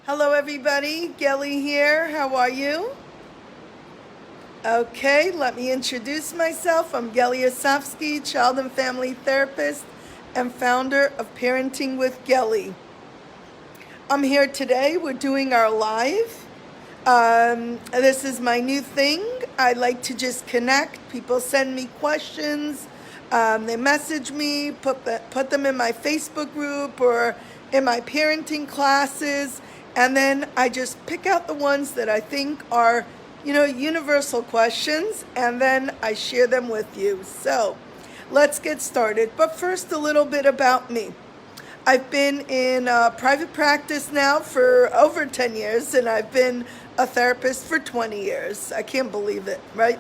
Hello everybody, Gelly here. How are you? Okay, let me introduce myself. I'm Gelly Osofsky, child and family therapist and founder of Parenting with Gelly. I'm here today. We're doing our live. This is my new thing. I like to just connect. People send me questions. They message me, put them in my Facebook group or in my parenting classes. And then I just pick out the ones that I think are, universal questions. And then I share them with you. So let's get started. But first, a little bit about me. I've been in private practice now for over 10 years, and I've been a therapist for 20 years. I can't believe it, right?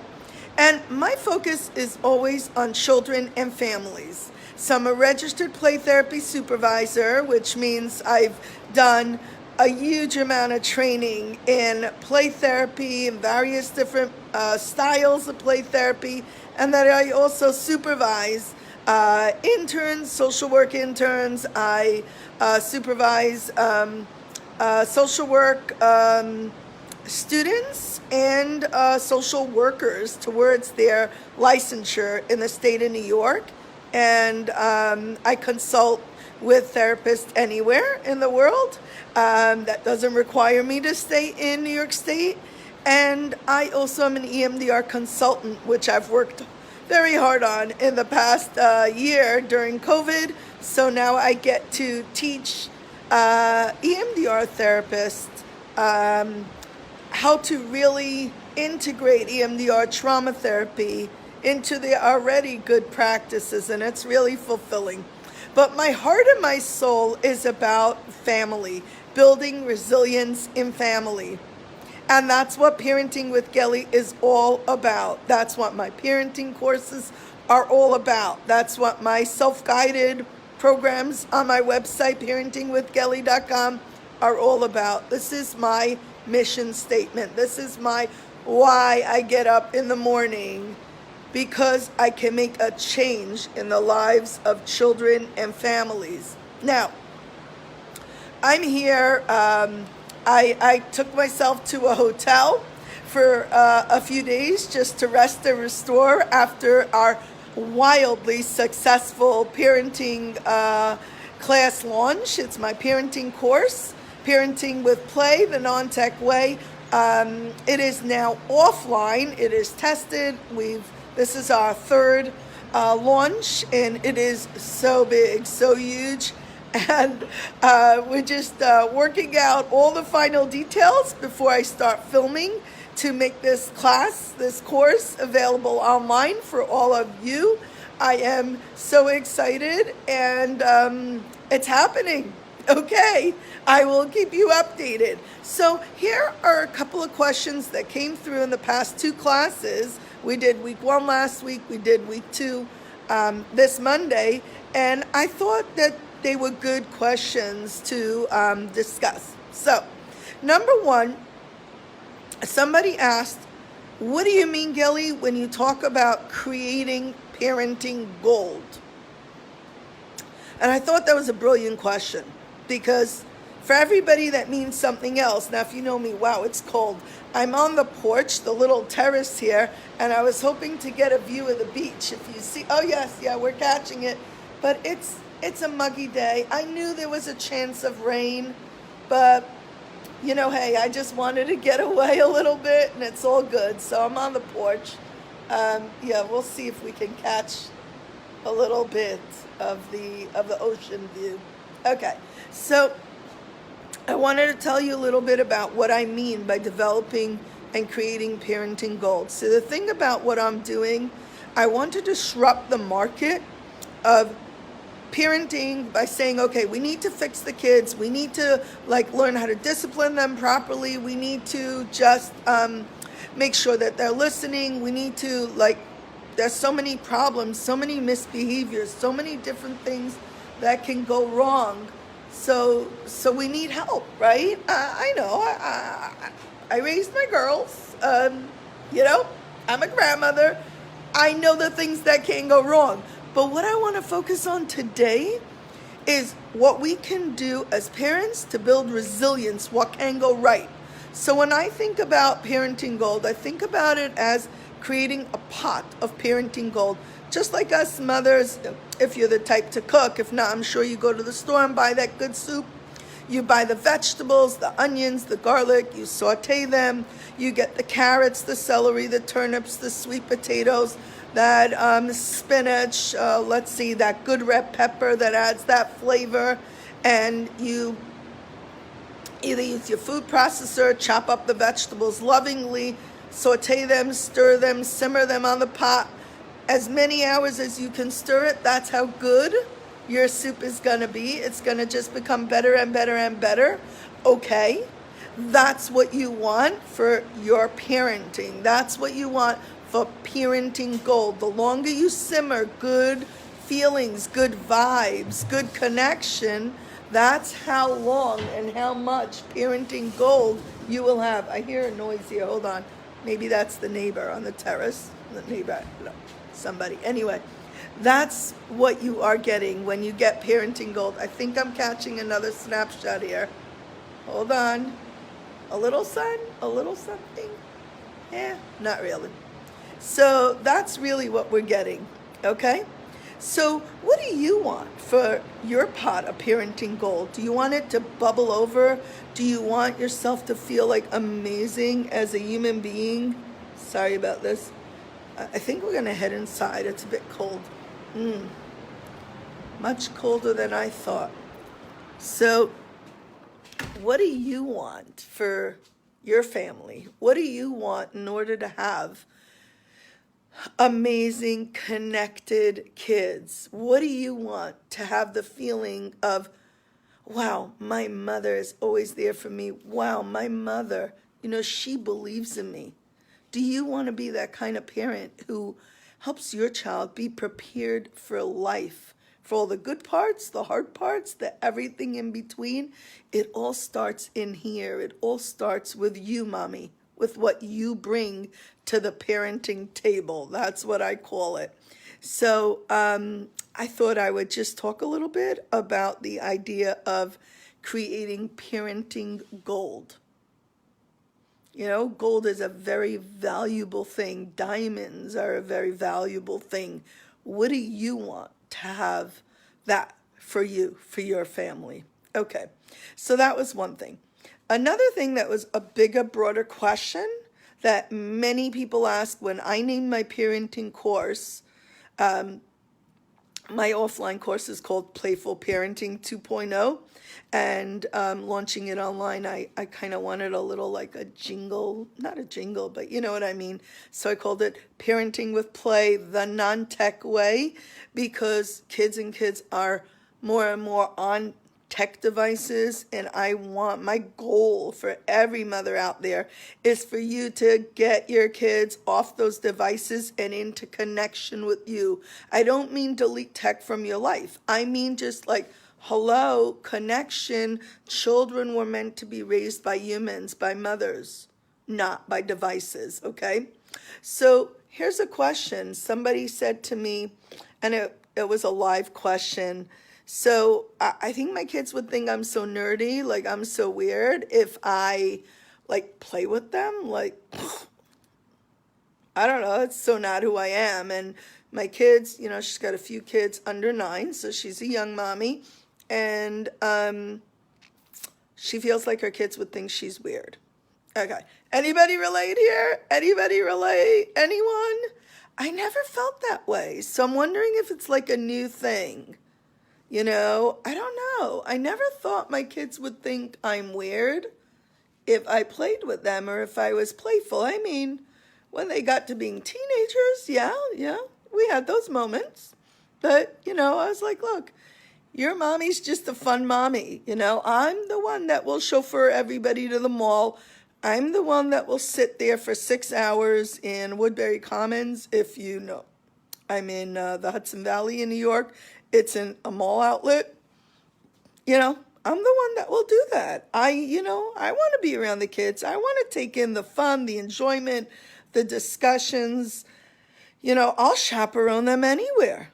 And my focus is always on children and families. So I'm a registered play therapy supervisor, which means I've done a huge amount of training in play therapy and various different styles of play therapy, and that I also supervise interns, social work interns. I supervise social work students and social workers towards their licensure in the state of New York. And I consult with therapists anywhere in the world. That doesn't require me to stay in New York State. And I also am an EMDR consultant, which I've worked very hard on in the past year during COVID. So now I get to teach EMDR therapists how to really integrate EMDR trauma therapy into their already good practices, and it's really fulfilling. But my heart and my soul is about family, building resilience in family. And that's what Parenting with Gelly is all about. That's what my parenting courses are all about. That's what my self-guided programs on my website, parentingwithgelly.com, are all about. This is my mission statement. This is my why I get up in the morning, because I can make a change in the lives of children and families. Now, I'm here. I took myself to a hotel for a few days just to rest and restore after our wildly successful parenting class launch. It's my parenting course, Parenting with Play, the non-tech way. It is now offline. It is tested. This is our third launch, and it is so big, so huge. And we're just working out all the final details before I start filming to make this class, this course, available online for all of you. I am so excited, and it's happening. Okay, I will keep you updated. So here are a couple of questions that came through in the past two classes. We did week 1 last week. We did week 2 this Monday. And I thought that they were good questions to discuss. So, number 1, somebody asked, what do you mean, Gelly, when you talk about creating parenting gold? And I thought that was a brilliant question, because for everybody that means something else. Now, if you know me, wow, it's cold. I'm on the porch, the little terrace here, and I was hoping to get a view of the beach. If you see, oh yes, yeah, we're catching it. But it's a muggy day. I knew there was a chance of rain, but hey, I just wanted to get away a little bit, and it's all good. So I'm on the porch. We'll see if we can catch a little bit of the ocean view. Okay, so I wanted to tell you a little bit about what I mean by developing and creating parenting goals. So the thing about what I'm doing, I want to disrupt the market of parenting by saying, okay, we need to fix the kids. We need to learn how to discipline them properly. We need to just make sure that they're listening. We need to there's so many problems, so many misbehaviors, so many different things that can go wrong. So we need help, right? I know. I raised my girls. I'm a grandmother. I know the things that can go wrong. But what I want to focus on today is what we can do as parents to build resilience, what can go right. So when I think about parenting gold, I think about it as creating a pot of parenting gold. Just like us mothers, if you're the type to cook, if not, I'm sure you go to the store and buy that good soup. You buy the vegetables, the onions, the garlic, you saute them, you get the carrots, the celery, the turnips, the sweet potatoes, that spinach, let's see, that good red pepper that adds that flavor, and you either use your food processor, chop up the vegetables lovingly, saute them, stir them, simmer them on the pot. As many hours as you can stir it, that's how good your soup is going to be. It's going to just become better and better and better. Okay, that's what you want for your parenting. That's what you want for parenting gold. The longer you simmer good feelings, good vibes, good connection, that's how long and how much parenting gold you will have. I hear a noise here. Hold on. Maybe that's the neighbor on the terrace. The neighbor, no, somebody. Anyway, that's what you are getting when you get parenting gold. I think I'm catching another snapshot here. Hold on. A little sun? A little something? Not really. So that's really what we're getting, okay? So what do you want for your pot of parenting gold? Do you want it to bubble over? Do you want yourself to feel like amazing as a human being? Sorry about this. I think we're going to head inside. It's a bit cold. Much colder than I thought. So what do you want for your family? What do you want in order to have amazing, connected kids? What do you want to have the feeling of, wow, my mother is always there for me. Wow, my mother, she believes in me. Do you want to be that kind of parent who helps your child be prepared for life, for all the good parts, the hard parts, the everything in between? It all starts in here. It all starts with you, mommy, with what you bring to the parenting table. That's what I call it. So I thought I would just talk a little bit about the idea of creating parenting gold. Gold is a very valuable thing. Diamonds are a very valuable thing. What do you want to have that for you, for your family? Okay, so that was one thing. Another thing that was a bigger, broader question that many people ask when I named my parenting course, my offline course is called Playful Parenting 2.0, and launching it online, I kind of wanted a little like a jingle, not a jingle, but you know what I mean. So I called it Parenting with Play, the non-tech way, because kids are more and more on tech devices, and my goal for every mother out there is for you to get your kids off those devices and into connection with you. I don't mean delete tech from your life. I mean just like, hello, connection. Children were meant to be raised by humans, by mothers, not by devices, okay? So here's a question. Somebody said to me, and it was a live question, so I think my kids would think I'm so nerdy, like I'm so weird, if I like play with them. Like, I don't know, it's so not who I am. And my kids, she's got a few kids under 9, so she's a young mommy. And she feels like her kids would think she's weird. Okay, anybody relate here? Anybody relate? Anyone? I never felt that way, so I'm wondering if it's like a new thing. I don't know. I never thought my kids would think I'm weird if I played with them or if I was playful. I mean, when they got to being teenagers, yeah, we had those moments. But, I was like, look, your mommy's just a fun mommy. I'm the one that will chauffeur everybody to the mall. I'm the one that will sit there for 6 hours in Woodbury Commons, if you know. I'm in the Hudson Valley in New York. It's in a mall outlet. I'm the one that will do that. I want to be around the kids. I want to take in the fun, the enjoyment, the discussions. I'll chaperone them anywhere.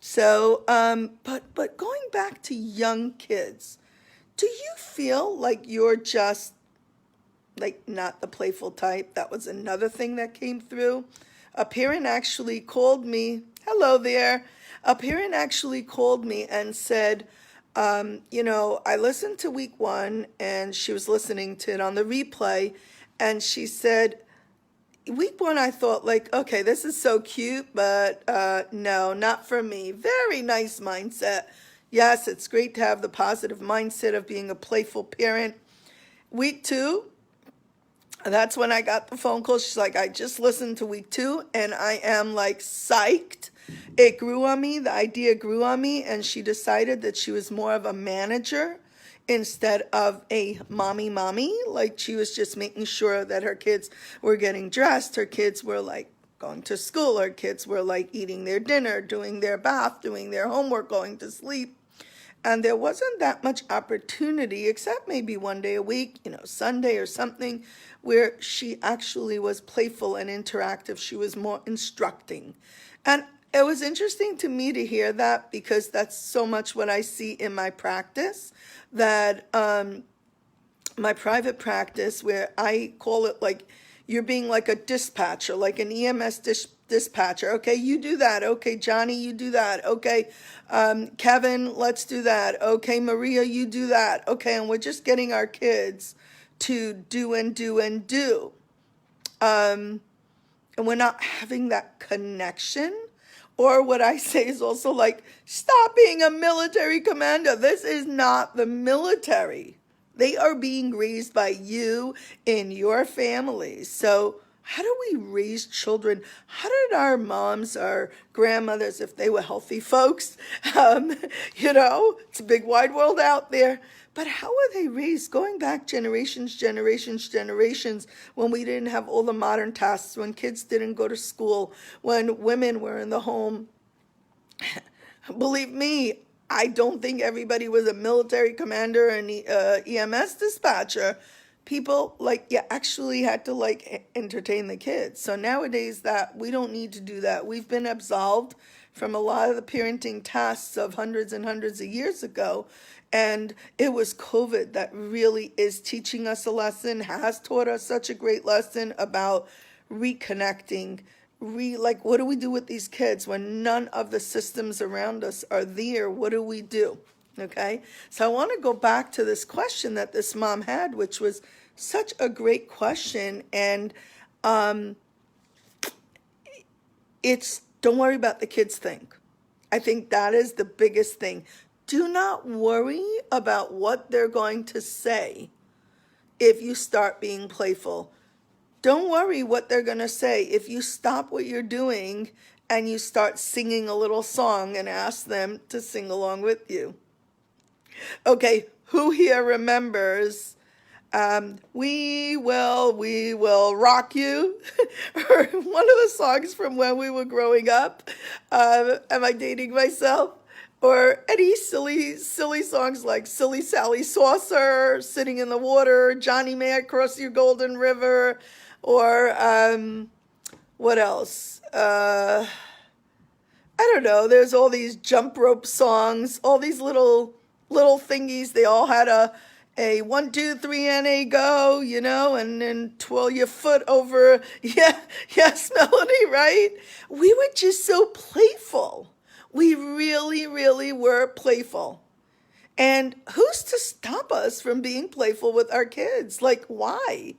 So, but going back to young kids, do you feel like you're just like not the playful type? That was another thing that came through. A parent actually called me. Hello there. A parent actually called me and said, I listened to week one, and she was listening to it on the replay, and she said, week one, I thought, like, okay, this is so cute, but no, not for me. Very nice mindset. Yes, it's great to have the positive mindset of being a playful parent. Week two, that's when I got the phone call. She's like, I just listened to week two, and I am like psyched. It grew on me. The idea grew on me, and she decided that she was more of a manager instead of a mommy. Like, she was just making sure that her kids were getting dressed. Her kids were like going to school. Her kids were like eating their dinner, doing their bath, doing their homework, going to sleep. And there wasn't that much opportunity, except maybe one day a week, Sunday or something, where she actually was playful and interactive. She was more instructing. And it was interesting to me to hear that, because that's so much what I see in my practice, that my private practice, where I call it like you're being like a dispatcher, like an EMS dispatcher. Okay, you do that. Okay, Johnny, you do that. Okay, Kevin, let's do that. Okay, Maria, you do that. Okay, and we're just getting our kids to do and do and do. And we're not having that connection. Or what I say is also like, stop being a military commander. This is not the military. They are being raised by you in your family. So how do we raise children? How did our moms, our grandmothers, if they were healthy folks, it's a big wide world out there. But how were they raised? Going back generations, when we didn't have all the modern tasks, when kids didn't go to school, when women were in the home. Believe me, I don't think everybody was a military commander and EMS dispatcher. People actually had to entertain the kids. So nowadays that we don't need to do that. We've been absolved from a lot of the parenting tasks of hundreds and hundreds of years ago. And it was COVID that really is teaching us a lesson, has taught us such a great lesson about reconnecting. What do we do with these kids when none of the systems around us are there? What do we do? Okay, so I want to go back to this question that this mom had, which was such a great question. And it's, don't worry about the kids think. I think that is the biggest thing. Do not worry about what they're going to say if you start being playful. Don't worry what they're going to say if you stop what you're doing and you start singing a little song and ask them to sing along with you. Okay, who here remembers We Will Rock You? Or one of the songs from when we were growing up. Am I dating myself? Or any silly songs like Silly Sally Saucer, Sitting in the Water, Johnny May I Cross Your Golden River, or what else? I don't know. There's all these jump rope songs, all these little thingies. They all had a 1, 2, 3 and a go, and then twirl your foot over. Yeah, yes, Melody, right? We were just so playful. We really, really were playful. And who's to stop us from being playful with our kids? Like, why?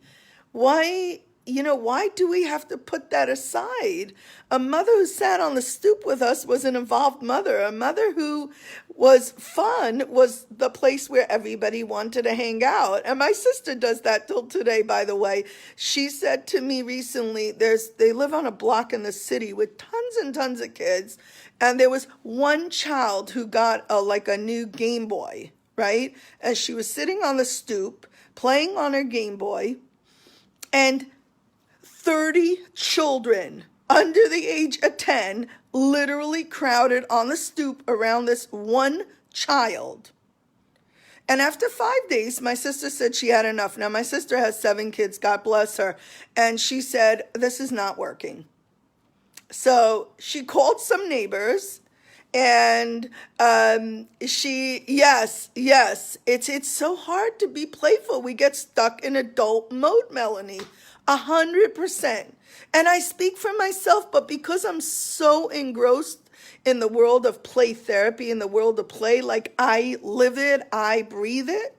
Why do we have to put that aside? A mother who sat on the stoop with us was an involved mother. A mother who was fun was the place where everybody wanted to hang out. And my sister does that till today, by the way. She said to me recently, they live on a block in the city with tons and tons of kids. And there was one child who got a new Game Boy, right? And she was sitting on the stoop playing on her Game Boy. And 30 children under the age of 10 literally crowded on the stoop around this one child. And after 5 days, my sister said she had enough. Now, my sister has 7 kids, God bless her. And she said, this is not working. So she called some neighbors, And it's so hard to be playful. We get stuck in adult mode, Melanie, 100%. And I speak for myself, but because I'm so engrossed in the world of play therapy, in the world of play, like I live it, I breathe it.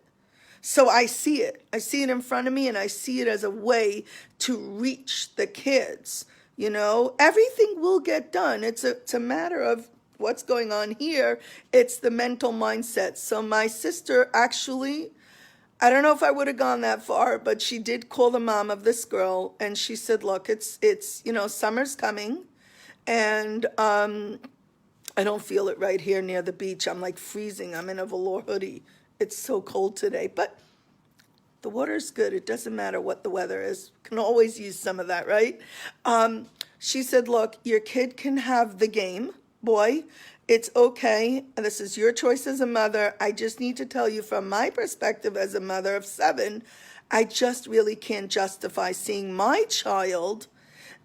So I see it. I see it in front of me, and I see it as a way to reach the kids. Everything will get done. It's a matter of what's going on here. It's the mental mindset. So my sister actually, I don't know if I would have gone that far, but she did call the mom of this girl, and she said, look, it's summer's coming, and I don't feel it right here near the beach. I'm like freezing. I'm in a velour hoodie. It's so cold today, but the water's good. It doesn't matter what the weather is. Can always use some of that, right? She said, look, your kid can have the game, boy. It's okay. And this is your choice as a mother. I just need to tell you from my perspective as a mother of 7, I just really can't justify seeing my child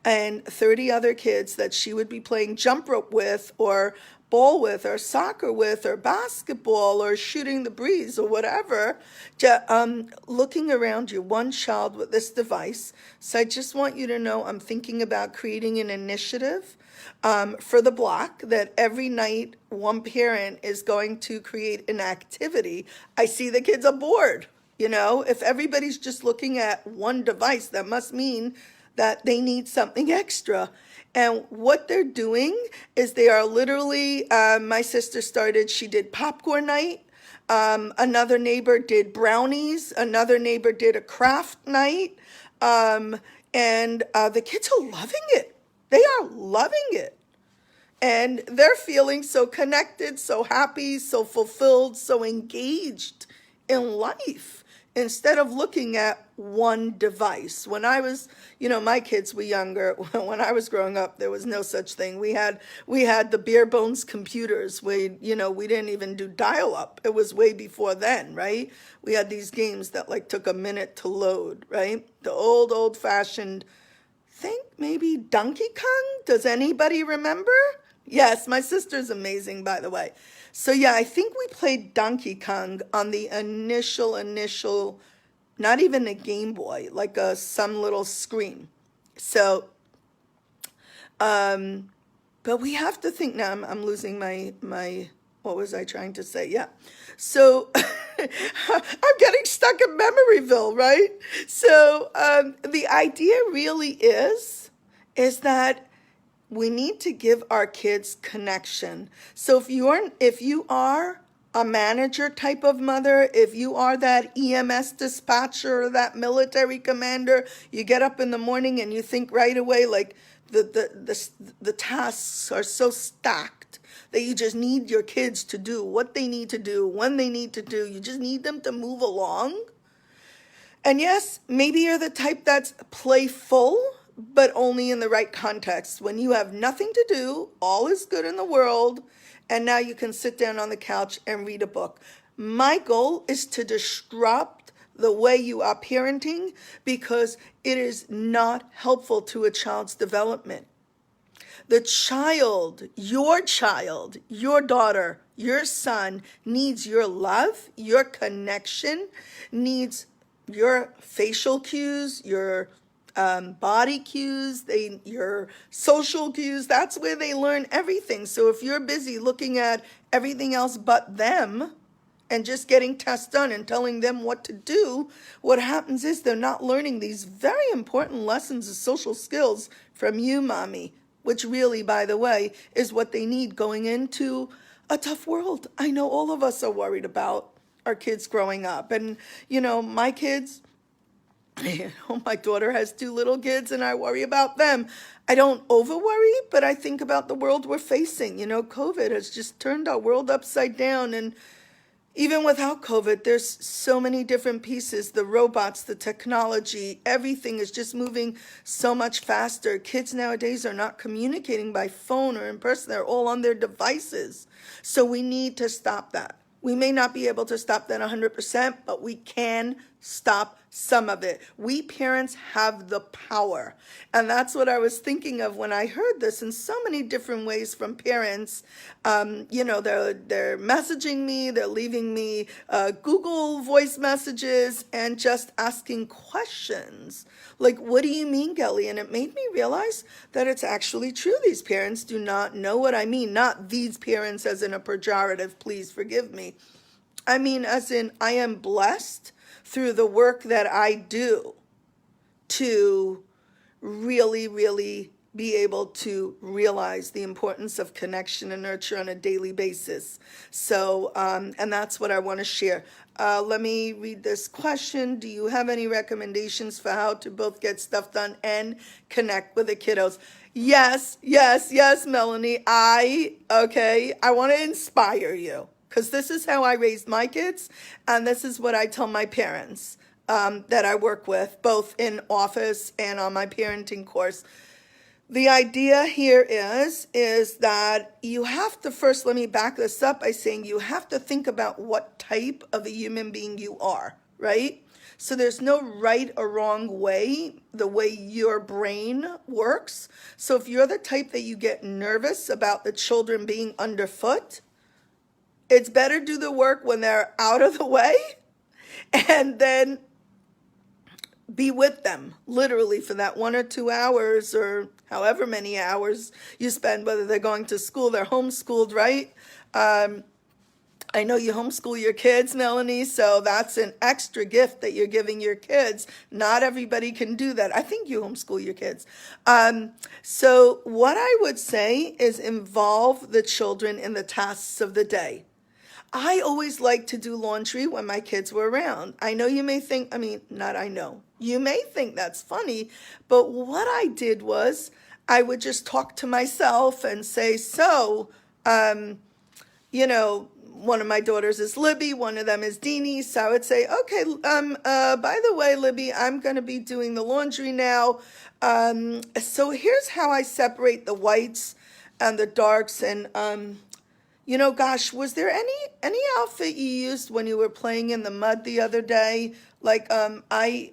and 30 other kids that she would be playing jump rope with, or ball with, or soccer with, or basketball, or shooting the breeze, or whatever, looking around you, one child with this device. So I just want you to know I'm thinking about creating an initiative for the block, that every night one parent is going to create an activity. I see the kids are bored. If everybody's just looking at one device, that must mean that they need something extra. And what they're doing is they are literally, my sister started, she did popcorn night. Another neighbor did brownies. Another neighbor did a craft night. And the kids are loving it. They are loving it. And they're feeling so connected, so happy, so fulfilled, so engaged in life, instead of looking at one device. When I was, my kids were younger. When I was growing up, there was no such thing. We had the bare bones computers. We didn't even do dial-up. It was way before then, right? We had these games that took a minute to load, right? The old fashioned, think maybe Donkey Kong. Does anybody remember? Yes, my sister's amazing, by the way. So yeah, I think we played Donkey Kong on the initial, not even a Game Boy, some little screen. So, but we have to think now. I'm losing my. What was I trying to say? Yeah. So I'm getting stuck in Memoryville, right? So the idea really is that we need to give our kids connection. So if you are a manager type of mother, if you are that EMS dispatcher, that military commander, you get up in the morning and you think right away, the tasks are so stacked that you just need your kids to do what they need to do, when they need to do. You just need them to move along. And yes, maybe you're the type that's playful, but only in the right context. When you have nothing to do, all is good in the world, and now you can sit down on the couch and read a book. My goal is to disrupt the way you are parenting, because it is not helpful to a child's development. The child, your daughter, your son needs your love, your connection, needs your facial cues, your body cues, your social cues. That's where they learn everything. So if you're busy looking at everything else but them and just getting tests done and telling them what to do, what happens is they're not learning these very important lessons of social skills from you, mommy, which really, by the way, is what they need going into a tough world. I know all of us are worried about our kids growing up. And, my kids, my daughter has 2 little kids, and I worry about them. I don't over worry, but I think about the world we're facing. COVID has just turned our world upside down. And even without COVID, there's so many different pieces. The robots, the technology, everything is just moving so much faster. Kids nowadays are not communicating by phone or in person. They're all on their devices. So we need to stop that. We may not be able to stop that 100%, but we can stop some of it. We parents have the power. And that's what I was thinking of when I heard this in so many different ways from parents. They're messaging me, they're leaving me Google voice messages and just asking questions. Like, what do you mean, Kelly? And it made me realize that it's actually true. These parents do not know what I mean. Not these parents as in a pejorative, please forgive me. I mean, as in, I am blessed through the work that I do to really, really be able to realize the importance of connection and nurture on a daily basis. So, and that's what I want to share. Let me read this question. Do you have any recommendations for how to both get stuff done and connect with the kiddos? Yes, yes, yes, Melanie. I want to inspire you, because this is how I raised my kids, and this is what I tell my parents that I work with, both in office and on my parenting course. The idea here is that you have to first, let me back this up by saying you have to think about what type of a human being you are, right? So there's no right or wrong way, the way your brain works. So if you're the type that you get nervous about the children being underfoot, it's better do the work when they're out of the way and then be with them literally for that 1 or 2 hours or however many hours you spend, whether they're going to school, they're homeschooled, right? I know you homeschool your kids, Melanie, so that's an extra gift that you're giving your kids. Not everybody can do that. I think you homeschool your kids. So what I would say is involve the children in the tasks of the day. I always liked to do laundry when my kids were around. I know you may think, you may think that's funny, but what I did was I would just talk to myself and say, one of my daughters is Libby, one of them is Deanie. So I would say, okay, by the way, Libby, I'm going to be doing the laundry now. So here's how I separate the whites and the darks. And, was there any outfit you used when you were playing in the mud the other day? Like, I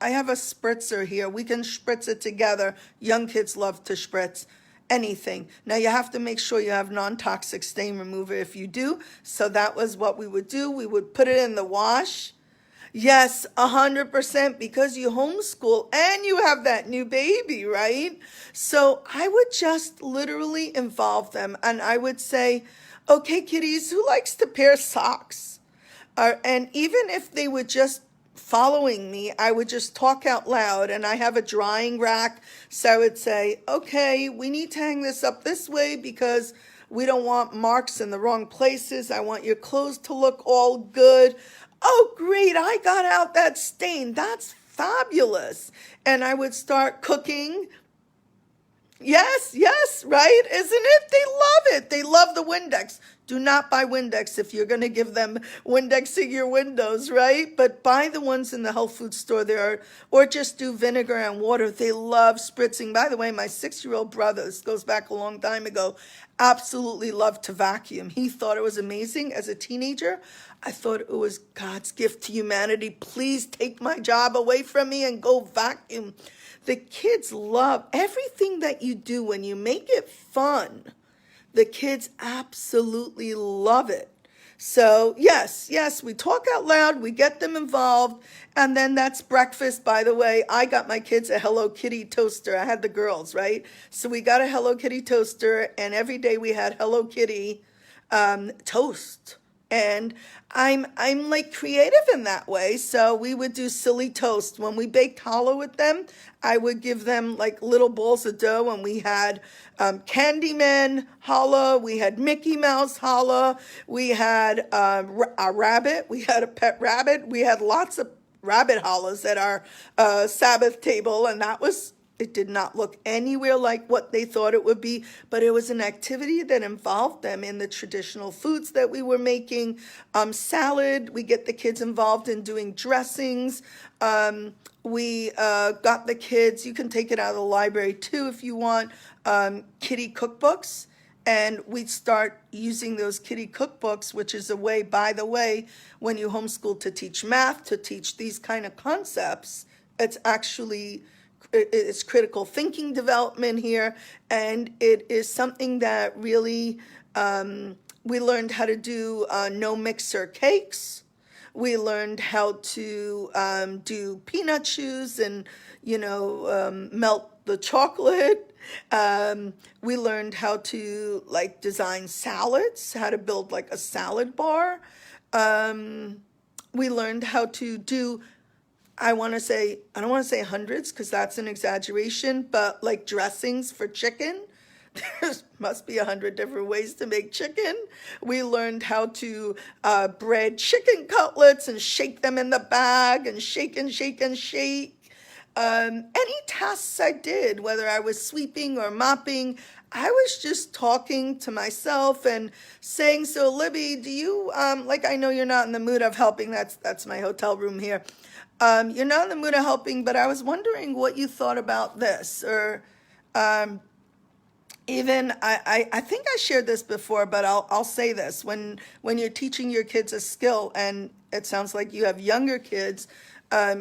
have a spritzer here. We can spritz it together. Young kids love to spritz anything. Now you have to make sure you have non-toxic stain remover if you do. So that was what we would do. We would put it in the wash. Yes, 100%, because you homeschool and you have that new baby, right? So I would just literally involve them, and I would say, okay, kiddies, who likes to pair socks? And even if they were just following me, I would just talk out loud, and I have a drying rack. So I would say, okay, we need to hang this up this way because we don't want marks in the wrong places. I want your clothes to look all good. Oh, great, I got out that stain. That's fabulous. And I would start cooking. Yes, right? Isn't it? They love it. They love the Windex. Do not buy Windex if you're going to give them Windexing your windows, right? But buy the ones in the health food store there, or just do vinegar and water. They love spritzing. By the way, my 6-year-old brother, this goes back a long time ago, absolutely loved to vacuum. He thought it was amazing as a teenager. I thought it was God's gift to humanity. Please take my job away from me and go vacuum. The kids love everything that you do when you make it fun. The kids absolutely love it. So yes, we talk out loud, we get them involved, and then that's breakfast. By the way, I got my kids a Hello Kitty toaster. I had the girls, right? So we got a Hello Kitty toaster, and every day we had Hello Kitty toast. And I'm like creative in that way. So we would do silly toast. When we baked challah with them, I would give them like little balls of dough, and we had Candyman challah, we had Mickey Mouse challah, we had a rabbit, we had a pet rabbit, we had lots of rabbit challahs at our Sabbath table, and it did not look anywhere like what they thought it would be, but it was an activity that involved them in the traditional foods that we were making. Salad, we get the kids involved in doing dressings. We got the kids, you can take it out of the library too if you want, kitty cookbooks. And we'd start using those kiddie cookbooks, which is a way, by the way, when you homeschool, to teach math, to teach these kind of concepts. It's actually, it's critical thinking development here, and it is something that really, we learned how to do no mixer cakes. We learned how to do peanut chews and, melt the chocolate. We learned how to like design salads, how to build like a salad bar. We learned how to do, I don't want to say hundreds because that's an exaggeration, but like dressings for chicken. There must be 100 different ways to make chicken. We learned how to bread chicken cutlets and shake them in the bag and shake and shake and shake. Any tasks I did, whether I was sweeping or mopping, I was just talking to myself and saying, so Libby, do you, I know you're not in the mood of helping. That's my hotel room here. You're not in the mood of helping, but I was wondering what you thought about this, or even I think I shared this before, but I'll say this. When you're teaching your kids a skill, and it sounds like you have younger kids,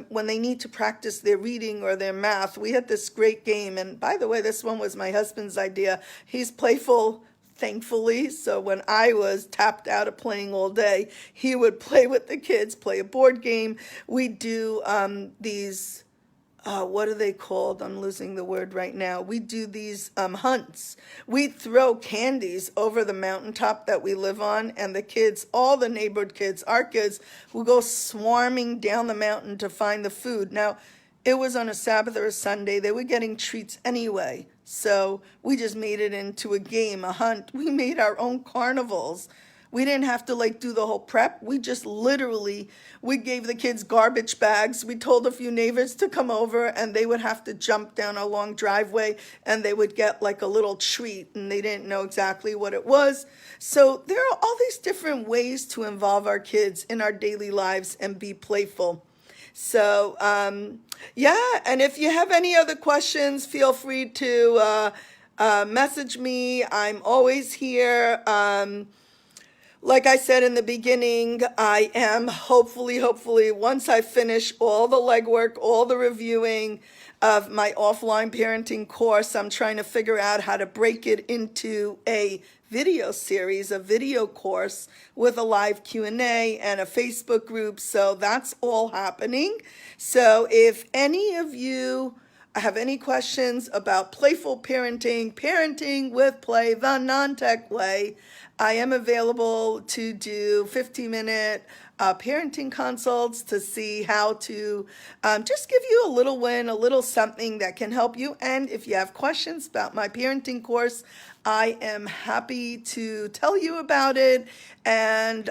when they need to practice their reading or their math, we had this great game. And by the way, this one was my husband's idea. He's playful, thankfully. So when I was tapped out of playing all day, he would play with the kids, play a board game. We do these, what are they called? I'm losing the word right now. We do these hunts. We throw candies over the mountaintop that we live on, and the kids, all the neighborhood kids, our kids, will go swarming down the mountain to find the food. Now, it was on a Sabbath or a Sunday. They were getting treats anyway. So we just made it into a game, a hunt. We made our own carnivals. We didn't have to do the whole prep. We just literally, we gave the kids garbage bags. We told a few neighbors to come over, and they would have to jump down a long driveway, and they would get a little treat, and they didn't know exactly what it was. So there are all these different ways to involve our kids in our daily lives and be playful. So, yeah, and if you have any other questions, feel free to message me. I'm always here. Like I said in the beginning, I am hopefully, once I finish all the legwork, all the reviewing of my offline parenting course, I'm trying to figure out how to break it into a video series, a video course with a live Q&A and a Facebook group. So that's all happening. So if any of you have any questions about playful parenting, parenting with play, the non-tech way, I am available to do 15-minute parenting consults to see how to just give you a little win, a little something that can help you. And if you have questions about my parenting course, I am happy to tell you about it. And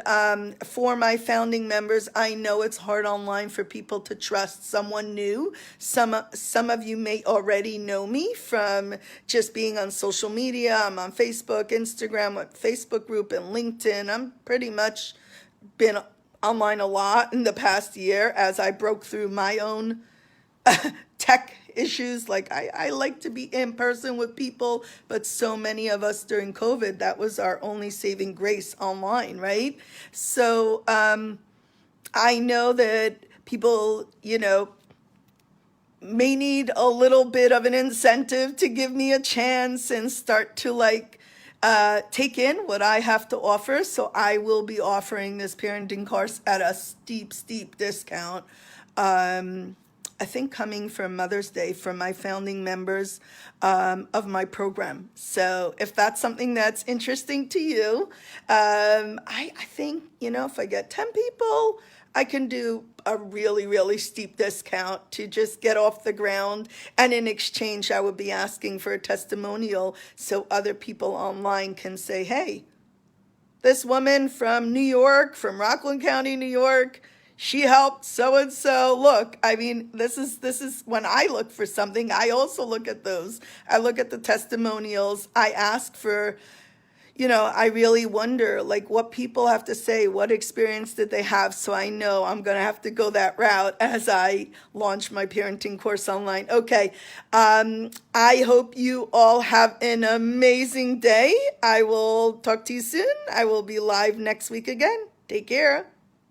for my founding members, I know it's hard online for people to trust someone new. Some of you may already know me from just being on social media. I'm on Facebook, Instagram, a Facebook group, and LinkedIn. I'm pretty much been online a lot in the past year as I broke through my own tech issues. I like to be in person with people, but so many of us during COVID, that was our only saving grace, online, right? So I know that people, may need a little bit of an incentive to give me a chance and start to take in what I have to offer. So I will be offering this parenting course at a steep discount. I think coming from Mother's Day for my founding members of my program. So if that's something that's interesting to you, I think, if I get 10 people, I can do a really steep discount to just get off the ground. And in exchange, I would be asking for a testimonial so other people online can say, hey, this woman from New York, from Rockland County, New York, she helped so-and-so. Look, this is when I look for something, I also look at those. I look at the testimonials. I ask for, I really wonder like what people have to say, what experience did they have? So I know I'm going to have to go that route as I launch my parenting course online. Okay. I hope you all have an amazing day. I will talk to you soon. I will be live next week again. Take care.